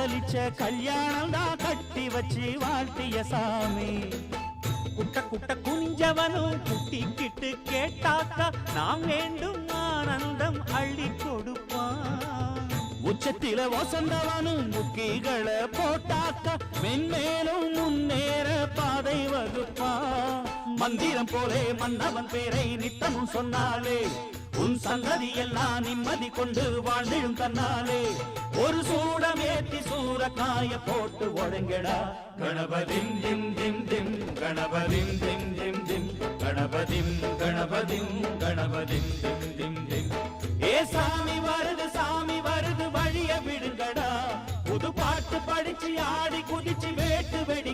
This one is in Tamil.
காதலிச்ச கல்யாணம் தான் கட்டி வச்சு வாழ்த்திய சாமி. குட்ட குட்ட குஞ்சவனும் குட்டிக்கிட்டு கேட்டாக்கா நாம் வேண்டும் ஆனந்தம் அள்ளி கொடுப்பான். உச்சத்தில வசந்தவனும் முக்கிகளை போட்டாக்கா மென்மேலும் முன்னேற பாதை வகுப்பான். மந்திரம் போலே மன்னவன் பேரை நித்தமும் சொன்னாலே உன் சந்ததி எல்லாம் நிம்மதி கொண்டு வாழ்ந்திடும் தன்னாலே. ஒரு சூடம் ஏத்தி சூரக்காய போட்டு ஒழுங்கடா. கணபதிம் திம் திம் திம் கணபதிம் திம் திம் திம் கணபதிம் கணபதிம் கணபதிம் திம் திம் திம். ஏ சாமி வருது வழிய விடுங்கடா. புது பாட்டு படிச்சு ஆடி குதிச்சு வேட்டு வெடி